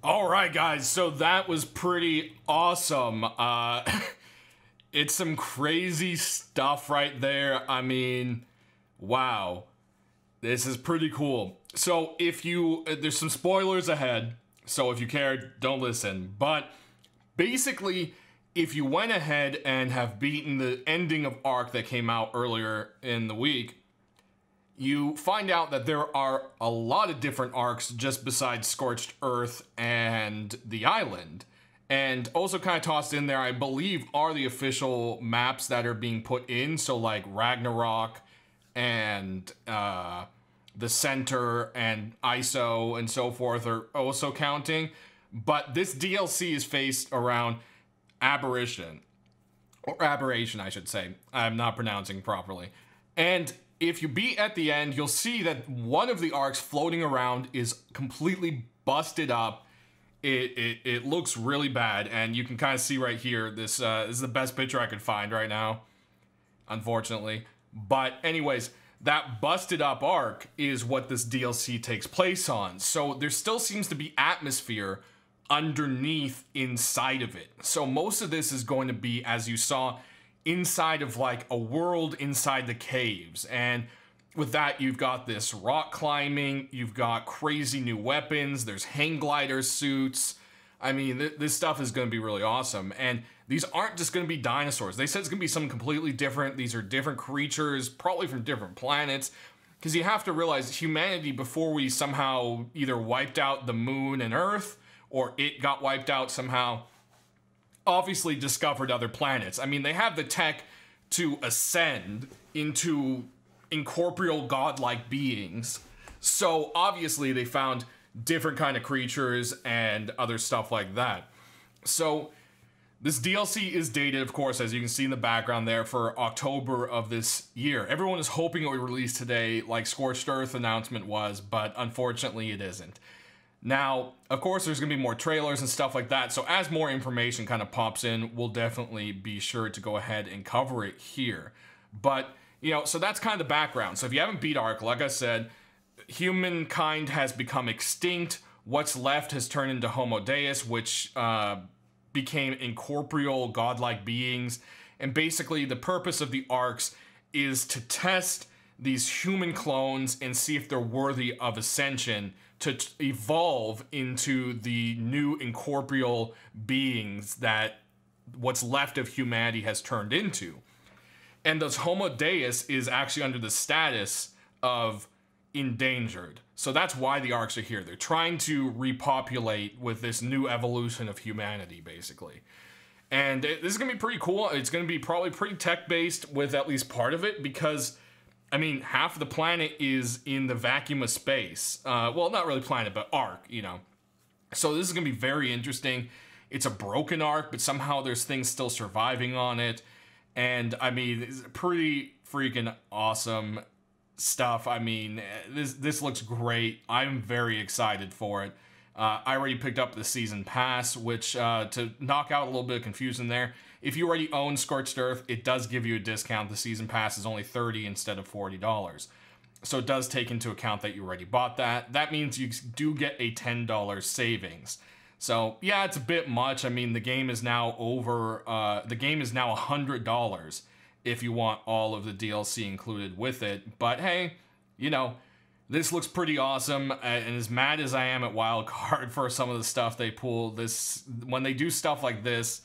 All right, guys, so that was pretty awesome. It's some crazy stuff right there. I mean, wow. This is pretty cool. So if you, there's some spoilers ahead, so if you care, don't listen. But basically, if you went ahead and have beaten the ending of Ark that came out earlier in the week, you find out that there are a lot of different Arks just besides Scorched Earth and the island. And also kind of tossed in there, I believe, are the official maps that are being put in. So like Ragnarok and the Center and ISO and so forth are also counting. But this DLC is based around Aberration. Or Aberration, I should say. I'm not pronouncing properly. And if you beat at the end, you'll see that one of the Arks floating around is completely busted up. It looks really bad, and you can kind of see right here, this is the best picture I could find right now, unfortunately. But anyways, that busted up Ark is what this DLC takes place on. So there still seems to be atmosphere underneath inside of it. So most of this is going to be, as you saw, inside of like a world inside the caves. And with that, you've got this rock climbing, you've got crazy new weapons, there's hang glider suits. I mean, this stuff is going to be really awesome. And these aren't just going to be dinosaurs. They said it's going to be something completely different. These are different creatures, probably from different planets. Because you have to realize humanity, before we somehow either wiped out the moon and Earth, or it got wiped out somehow, obviously discovered other planets. I mean, they have the tech to ascend into incorporeal godlike beings. So obviously they found different kind of creatures and other stuff like that. So this DLC is dated, of course, as you can see in the background there, for October of this year. Everyone is hoping it will release today, like Scorched Earth announcement was, but unfortunately it isn't. Now, of course, there's going to be more trailers and stuff like that, so as more information kind of pops in, we'll definitely be sure to go ahead and cover it here. But, you know, so that's kind of the background. So if you haven't beat Ark, like I said, humankind has become extinct. What's left has turned into Homo Deus, which became incorporeal, godlike beings. And basically, the purpose of the Arks is to test these human clones and see if they're worthy of ascension to evolve into the new incorporeal beings that what's left of humanity has turned into. And those Homo Deus is actually under the status of endangered. So that's why the Arks are here. They're trying to repopulate with this new evolution of humanity, basically. And this is going to be pretty cool. It's going to be probably pretty tech-based with at least part of it, because I mean, half of the planet is in the vacuum of space. Well, not really planet, but Ark, you know. So this is going to be very interesting. It's a broken Ark, but somehow there's things still surviving on it. And, I mean, it's pretty freaking awesome stuff. I mean, this looks great. I'm very excited for it. I already picked up the season pass, which, to knock out a little bit of confusion there, if you already own Scorched Earth, it does give you a discount. The season pass is only $30 instead of $40. So it does take into account that you already bought that. That means you do get a $10 savings. So yeah, it's a bit much. I mean, the game is now over, the game is now $100 if you want all of the DLC included with it. But hey, you know, this looks pretty awesome, and as mad as I am at Wildcard for some of the stuff they pull, when they do stuff like this,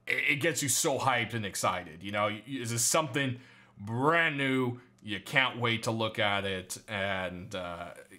it gets you so hyped and excited. You know, this is something brand new. You can't wait to look at it, and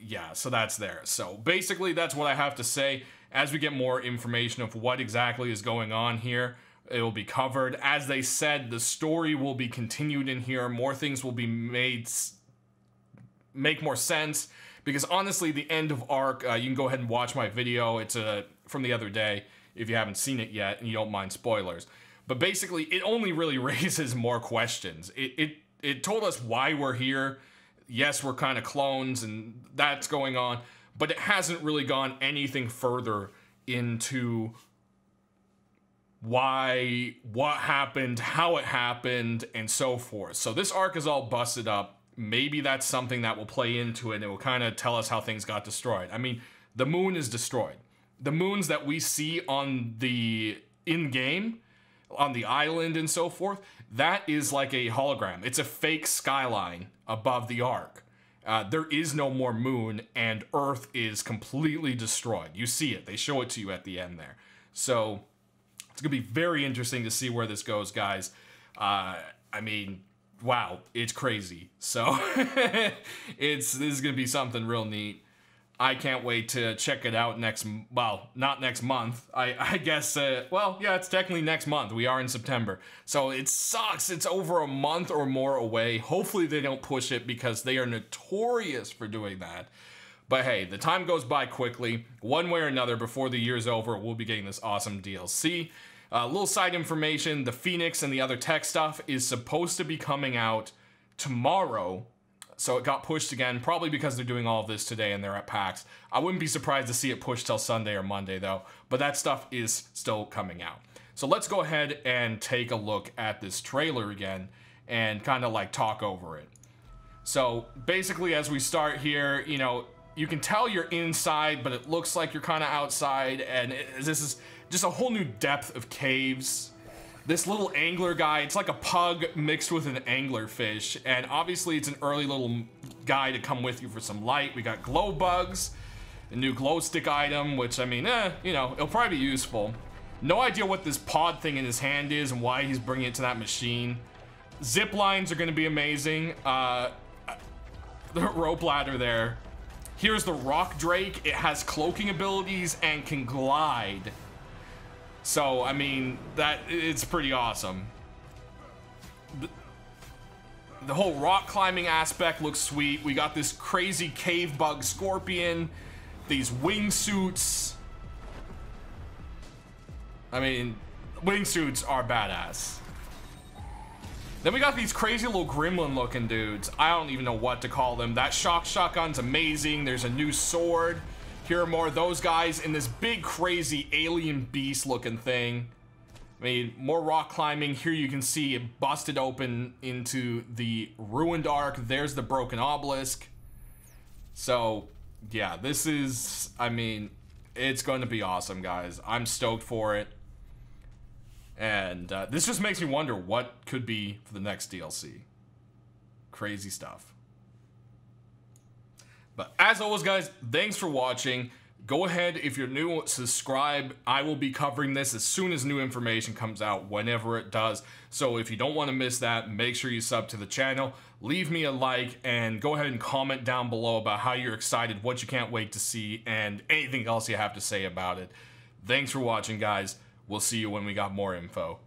yeah, so that's there. So basically, that's what I have to say. As we get more information of what exactly is going on here, it will be covered. As they said, the story will be continued in here. More things will be make more sense, because honestly, the end of Ark, you can go ahead and watch my video. It's from the other day, if you haven't seen it yet and you don't mind spoilers. But basically, it only really raises more questions. It told us why we're here. Yes, we're kind of clones and that's going on, but it hasn't really gone anything further into why, what happened, how it happened, and so forth. So this Ark is all busted up. Maybe that's something that will play into it, and it will kind of tell us how things got destroyed. I mean, the moon is destroyed. the moons that we see on the in-game, on the island and so forth, that is like a hologram. It's a fake skyline above the Ark. There is no more moon, and Earth is completely destroyed. You see it. They show it to you at the end there. So it's going to be very interesting to see where this goes, guys. I mean, wow, it's crazy. So this is going to be something real neat. I can't wait to check it out not next month. I guess, well, yeah, it's technically next month. We are in September. So it sucks. It's over a month or more away. Hopefully they don't push it because they are notorious for doing that. But hey, the time goes by quickly. One way or another, before the year's over, we'll be getting this awesome DLC. A little side information, the Phoenix and the other tech stuff is supposed to be coming out tomorrow. So it got pushed again, probably because they're doing all of this today and they're at PAX. I wouldn't be surprised to see it pushed till Sunday or Monday though, but that stuff is still coming out. So let's go ahead and take a look at this trailer again and kind of like talk over it. So basically as we start here, you know, you can tell you're inside, but it looks like you're kind of outside, and this is just a whole new depth of caves. This little angler guy, it's like a pug mixed with an anglerfish, and obviously it's an early little guy to come with you for some light. We got glow bugs, a new glow stick item, which, I mean, you know, it'll probably be useful. No idea what this pod thing in his hand is and why he's bringing it to that machine. Zip lines are going to be amazing. The rope ladder there. Here's the rock drake. It has cloaking abilities and can glide. So, I mean, it's pretty awesome. The whole rock climbing aspect looks sweet. We got this crazy cave bug scorpion, these wingsuits. I mean, wingsuits are badass. Then we got these crazy little gremlin looking dudes. I don't even know what to call them. That shock shotgun's amazing. There's a new sword. Here are more of those guys in this big, crazy alien beast looking thing. I mean, more rock climbing. Here you can see it busted open into the ruined Ark. There's the broken obelisk. So, yeah, this is, I mean, it's going to be awesome, guys. I'm stoked for it. And this just makes me wonder what could be for the next DLC. Crazy stuff. But as always, guys, thanks for watching. Go ahead, if you're new, subscribe. I will be covering this as soon as new information comes out, whenever it does. So if you don't want to miss that, make sure you sub to the channel. Leave me a like, and go ahead and comment down below about how you're excited, what you can't wait to see, and anything else you have to say about it. Thanks for watching, guys. We'll see you when we got more info.